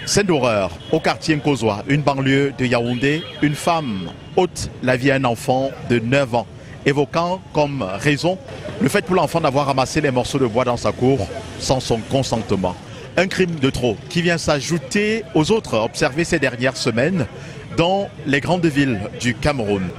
Scène d'horreur au quartier Nkozoa, une banlieue de Yaoundé. Une femme ôte la vie à un enfant de 9 ans, évoquant comme raison le fait pour l'enfant d'avoir ramassé les morceaux de bois dans sa cour sans son consentement. Un crime de trop qui vient s'ajouter aux autres observés ces dernières semaines dans les grandes villes du Cameroun.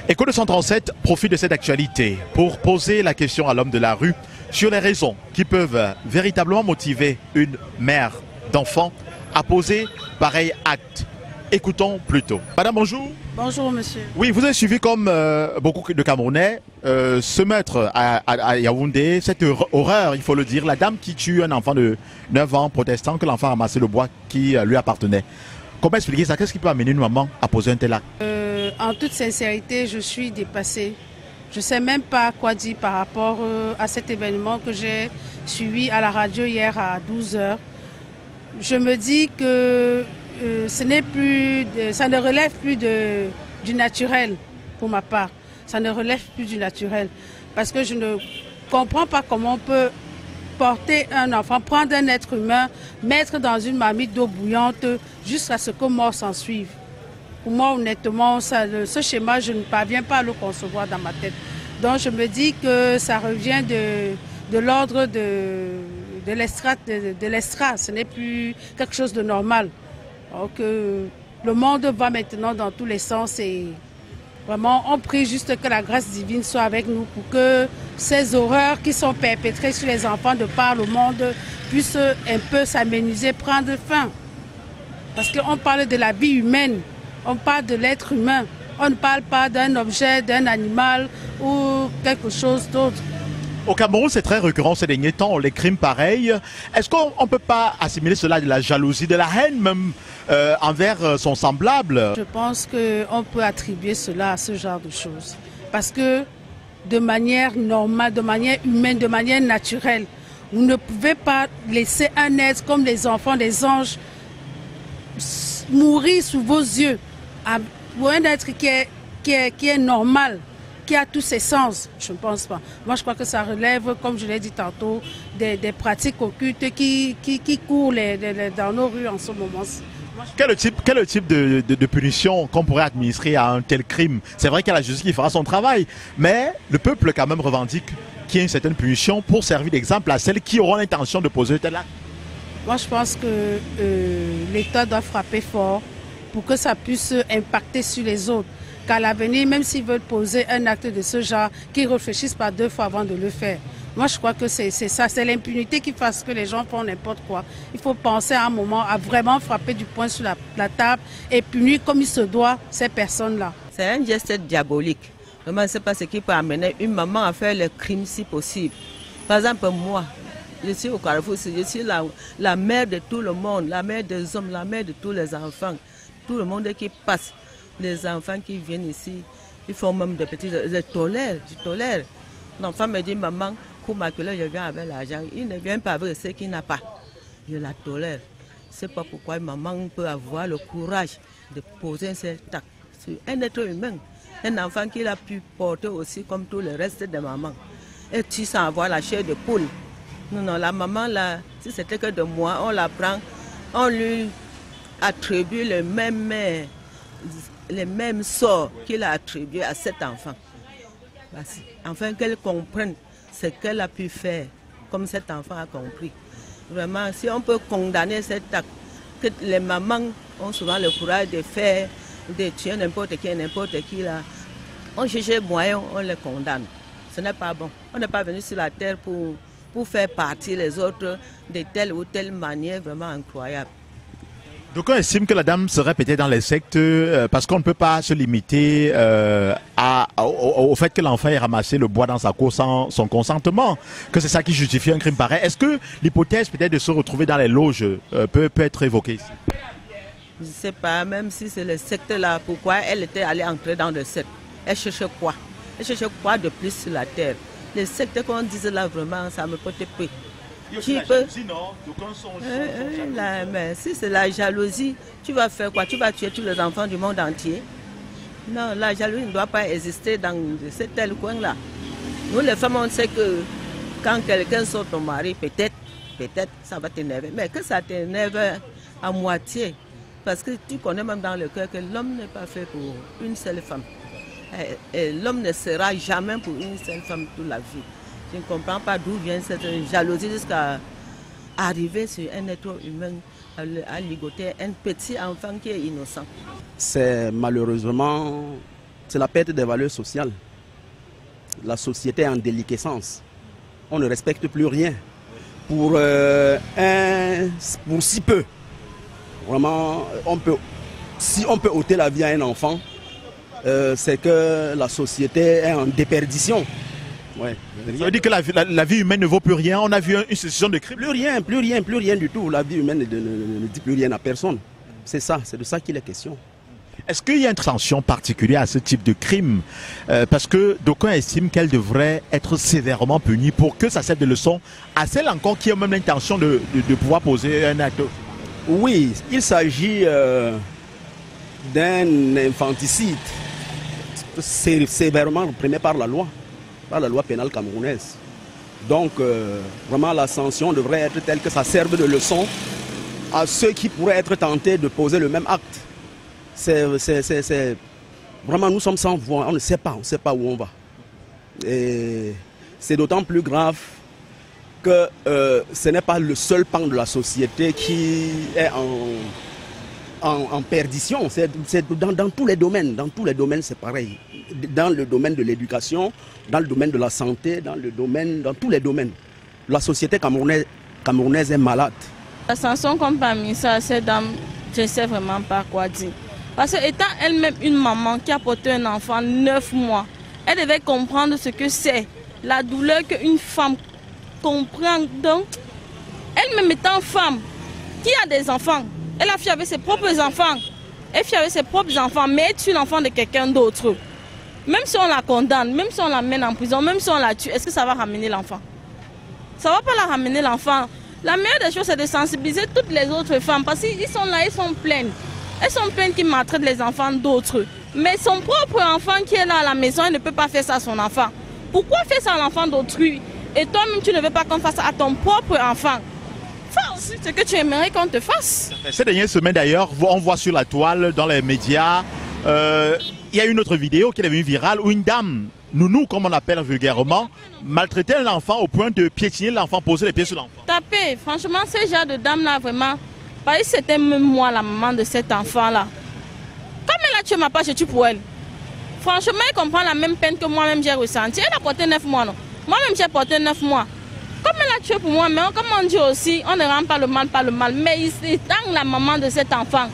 Écho 237 profite de cette actualité pour poser la question à l'homme de la rue sur les raisons qui peuvent véritablement motiver une mère d'enfant à poser pareil acte. Écoutons plutôt. Madame, bonjour. Bonjour, monsieur. Oui, vous avez suivi comme beaucoup de Camerounais ce meurtre à Yaoundé, cette horreur, il faut le dire, la dame qui tue un enfant de 9 ans protestant que l'enfant a ramassé le bois qui lui appartenait. Comment expliquer ça? Qu'est-ce qui peut amener une maman à poser un tel acte? En toute sincérité, je suis dépassée. Je ne sais même pas quoi dire par rapport à cet événement que j'ai suivi à la radio hier à 12 h. Je me dis que ça ne relève plus du naturel pour ma part. Ça ne relève plus du naturel. Parce que je ne comprends pas comment on peut porter un enfant, prendre un être humain, mettre dans une marmite d'eau bouillante jusqu'à ce que mort s'en suive. Pour moi, honnêtement, ce schéma, je ne parviens pas à le concevoir dans ma tête. Donc je me dis que ça revient de l'ordre de l'estrade. Ce n'est plus quelque chose de normal. Donc, le monde va maintenant dans tous les sens et vraiment on prie juste que la grâce divine soit avec nous pour que ces horreurs qui sont perpétrées sur les enfants de par le monde puissent un peu s'aménuiser, prendre fin. Parce qu'on parle de la vie humaine, on parle de l'être humain, on ne parle pas d'un objet, d'un animal ou quelque chose d'autre. Au Cameroun, c'est très récurrent ces derniers temps, les crimes pareils. Est-ce qu'on ne peut pas assimiler cela à de la jalousie, de la haine même envers son semblable? Je pense qu'on peut attribuer cela à ce genre de choses. Parce que de manière normale, de manière humaine, de manière naturelle, vous ne pouvez pas laisser un être comme les enfants des anges mourir sous vos yeux. Pour un être qui est normal, qui a tous ses sens, je ne pense pas. Moi, je crois que ça relève, comme je l'ai dit tantôt, des pratiques occultes qui courent dans nos rues en ce moment. Quel est le type de punition qu'on pourrait administrer à un tel crime? C'est vrai qu'il y a la justice qui fera son travail, mais le peuple quand même revendique qu'il y ait une certaine punition pour servir d'exemple à celles qui auront l'intention de poser tel acte. Moi, je pense que l'État doit frapper fort pour que ça puisse impacter sur les autres. Qu'à l'avenir, même s'ils veulent poser un acte de ce genre, qu'ils réfléchissent pas 2 fois avant de le faire. Moi, je crois que c'est ça, c'est l'impunité qui fasse que les gens font n'importe quoi. Il faut penser à un moment à vraiment frapper du poing sur la table et punir comme il se doit ces personnes-là. C'est un geste diabolique. Vraiment, ce n'est pas ce qui peut amener une maman à faire le crime si possible. Par exemple, moi, je suis au Carrefour, je suis la mère de tout le monde, la mère des hommes, la mère de tous les enfants. Tout le monde qui passe, les enfants qui viennent ici, ils font même des petits... Je tolère. L'enfant me dit, maman, pour maculer, je viens avec l'argent. Il ne vient pas avec ce qu'il n'a pas. Je la tolère. Je ne sais pas pourquoi maman peut avoir le courage de poser cet acte sur un être humain. Un enfant qu'il a pu porter aussi comme tout le reste des mamans. Et tu sens avoir la chair de poule. Non, la maman, là, si c'était que de moi, on la prend, on lui attribue les mêmes sorts qu'il a attribués à cet enfant. Enfin, qu'elle comprenne ce qu'elle a pu faire, comme cet enfant a compris. Vraiment, si on peut condamner cet acte, que les mamans ont souvent le courage de faire, de tuer n'importe qui là, on cherche moyen, on les condamne. Ce n'est pas bon. On n'est pas venu sur la terre pour faire partie les autres de telle ou telle manière vraiment incroyable. Donc on estime que la dame serait peut-être dans les sectes parce qu'on ne peut pas se limiter au fait que l'enfant ait ramassé le bois dans sa cour sans son consentement, que c'est ça qui justifie un crime pareil. Est-ce que l'hypothèse peut-être de se retrouver dans les loges peut être évoquée ici? Je ne sais pas, même si c'est le secte là, pourquoi elle était allée entrer dans le secte? Elle cherchait quoi? Elle cherchait quoi de plus sur la terre? Les sectes qu'on disait là vraiment, ça me porte peu. Mais si c'est la jalousie, tu vas faire quoi? Tu vas tuer tous les enfants du monde entier? Non, la jalousie ne doit pas exister dans ce tel coin-là. Nous, les femmes, on sait que quand quelqu'un sort ton mari, peut-être ça va t'énerver. Mais que ça t'énerve à moitié. Parce que tu connais même dans le cœur que l'homme n'est pas fait pour une seule femme. Et l'homme ne sera jamais pour une seule femme toute la vie. Je ne comprends pas d'où vient cette jalousie jusqu'à arriver sur un être humain à ligoter un petit enfant qui est innocent. C'est malheureusement, c'est la perte des valeurs sociales. La société est en déliquescence. On ne respecte plus rien. Pour si peu. Vraiment, si on peut ôter la vie à un enfant, c'est que la société est en déperdition. Ouais. Ça veut dire que la vie humaine ne vaut plus rien. On a vu une succession de crimes. Plus rien du tout. La vie humaine ne dit plus rien à personne. C'est ça, c'est de ça qu'il est question. Est-ce qu'il y a une tension particulière à ce type de crime? Parce que d'aucuns estiment qu'elle devrait être sévèrement punie pour que ça serve de leçon à celles encore qui ont même l'intention de pouvoir poser un acte. Oui, il s'agit d'un infanticide sévèrement réprimé par la loi pénale camerounaise. Donc, vraiment, la sanction devrait être telle que ça serve de leçon à ceux qui pourraient être tentés de poser le même acte. Vraiment, nous sommes sans voix, on ne sait pas où on va. Et c'est d'autant plus grave que ce n'est pas le seul pan de la société qui est en perdition. C'est dans tous les domaines. Dans tous les domaines, c'est pareil. Dans le domaine de l'éducation, dans le domaine de la santé, dans tous les domaines. La société camerounaise est malade. La sanction qu'on peut mettre ça à cette dame, je ne sais vraiment pas quoi dire. Parce qu'étant elle-même une maman qui a porté un enfant 9 mois, elle devait comprendre ce que c'est, la douleur qu'une femme comprend. Donc, elle-même étant femme, qui a des enfants, elle a fait avec ses propres enfants, elle fait avec ses propres enfants, mais elle tue l'enfant de quelqu'un d'autre. Même si on la condamne, même si on la mène en prison, même si on la tue, est-ce que ça va ramener l'enfant? Ça ne va pas la ramener l'enfant. La meilleure des choses, c'est de sensibiliser toutes les autres femmes, parce qu'ils sont là, ils sont pleines. Elles sont pleines qui maltraitent les enfants d'autres. Mais son propre enfant qui est là à la maison, il ne peut pas faire ça à son enfant. Pourquoi faire ça à l'enfant d'autrui? Et toi-même, tu ne veux pas qu'on fasse ça à ton propre enfant. Fais aussi ce que tu aimerais qu'on te fasse. Ces dernières semaines d'ailleurs, on voit sur la toile, dans les médias, il y a une autre vidéo qui est devenue virale où une dame, nounou comme on l'appelle vulgairement, maltraitait un enfant au point de piétiner l'enfant, poser les pieds sur l'enfant. Taper, franchement, ce genre de dame-là, vraiment, parce que c'était même moi la maman de cet enfant-là. Comme elle a tué ma part, je tue pour elle. Franchement, elle comprend la même peine que moi-même j'ai ressenti. Elle a porté 9 mois, non? Moi-même j'ai porté 9 mois. Comme elle a tué pour moi, mais comme on dit aussi, on ne rend pas le mal par le mal. Mais étant la maman de cet enfant,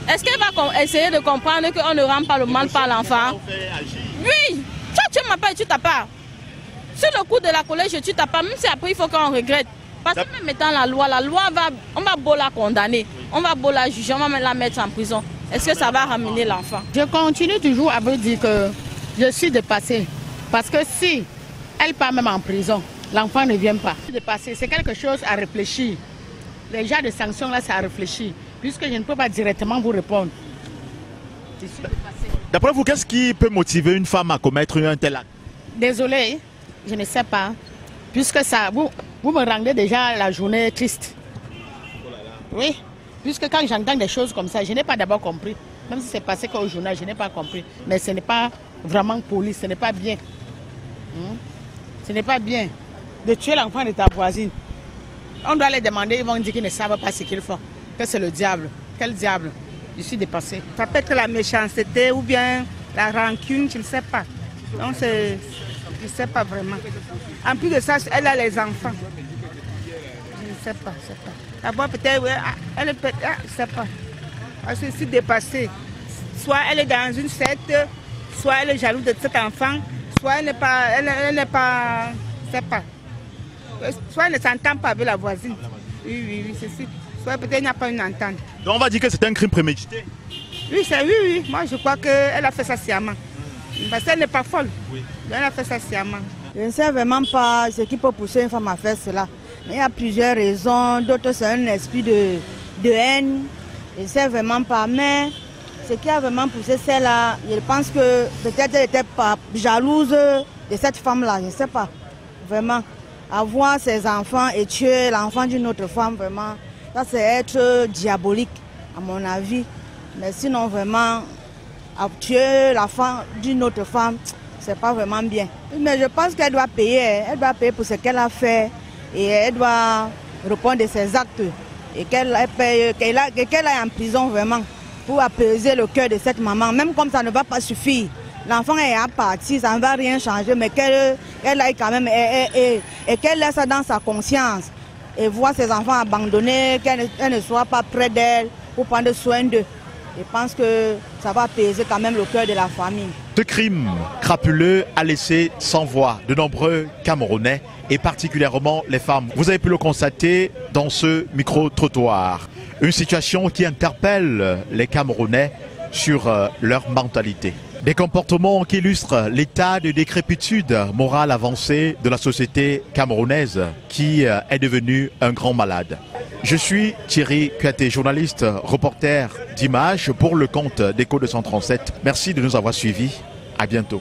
est-ce qu'elle va essayer de comprendre qu'on ne rend pas le mal par l'enfant? Oui, tu m'as pas et tu t'as pas. Sur le coup de la colère, je tue ta part, même si après il faut qu'on regrette. Parce que même étant la loi on va beau la condamner, on va beau la juger, on va la mettre en prison. Est-ce que ça va ramener l'enfant? Je continue toujours à vous dire que je suis dépassée. Parce que si elle part même en prison, l'enfant ne vient pas. Dépassée, c'est quelque chose à réfléchir. Les genres de sanctions là, c'est à réfléchir. Puisque je ne peux pas directement vous répondre. Je suis dépassée. D'après vous, qu'est-ce qui peut motiver une femme à commettre un tel acte? Désolée, je ne sais pas. Puisque ça, vous me rendez déjà la journée triste. Oui, puisque quand j'entends des choses comme ça, je n'ai pas d'abord compris. Même si c'est passé qu'au journal, je n'ai pas compris. Mais ce n'est pas vraiment poli, ce n'est pas bien. Ce n'est pas bien de tuer l'enfant de ta voisine. On doit les demander, ils vont dire qu'ils ne savent pas ce qu'ils font. Que c'est le diable. Quel diable? Je suis dépassée. Ça peut être la méchanceté ou bien la rancune, je ne sais pas. Donc je ne sais pas vraiment. En plus de ça, elle a les enfants. Je ne sais pas. D'abord peut-être, elle est peut-être, je ne sais pas. Parce que je suis dépassée. Soit elle est dans une secte, soit elle est jalouse de cet enfant, soit elle n'est pas, je ne sais pas. Soit elle ne s'entend pas avec la voisine. Oui, c'est sûr. Soit peut-être il n'y a pas une entente. Donc on va dire que c'est un crime prémédité. Oui. Moi je crois qu'elle a fait ça sciemment. Parce qu'elle n'est pas folle. Oui. Elle a fait ça sciemment. Je ne sais vraiment pas ce qui peut pousser une femme à faire cela. Mais il y a plusieurs raisons. D'autres, c'est un esprit de haine. Je ne sais vraiment pas. Mais ce qui a vraiment poussé celle-là, je pense que peut-être elle n'était pas jalouse de cette femme-là. Je ne sais pas. Vraiment. Avoir ses enfants et tuer l'enfant d'une autre femme, vraiment, Ça, c'est être diabolique, à mon avis. Mais sinon, vraiment, tuer la femme d'une autre femme, c'est pas vraiment bien. Mais je pense qu'elle doit payer. Elle doit payer pour ce qu'elle a fait. Et elle doit répondre de ses actes. Et qu'elle aille en prison vraiment pour apaiser le cœur de cette maman. Même comme ça ne va pas suffire. L'enfant est à partir, ça ne va rien changer. Mais qu'elle aille quand même et qu'elle laisse ça dans sa conscience. Et voir ses enfants abandonnés, qu'elle ne soit pas près d'elle pour prendre soin d'eux. Je pense que ça va apaiser quand même le cœur de la famille. Ce crime crapuleux a laissé sans voix de nombreux Camerounais et particulièrement les femmes. Vous avez pu le constater dans ce micro-trottoir. Une situation qui interpelle les Camerounais sur leur mentalité. Des comportements qui illustrent l'état de décrépitude morale avancée de la société camerounaise qui est devenue un grand malade. Je suis Thierry Kuaté, journaliste, reporter d'images pour le compte d'Echo 237. Merci de nous avoir suivis. À bientôt.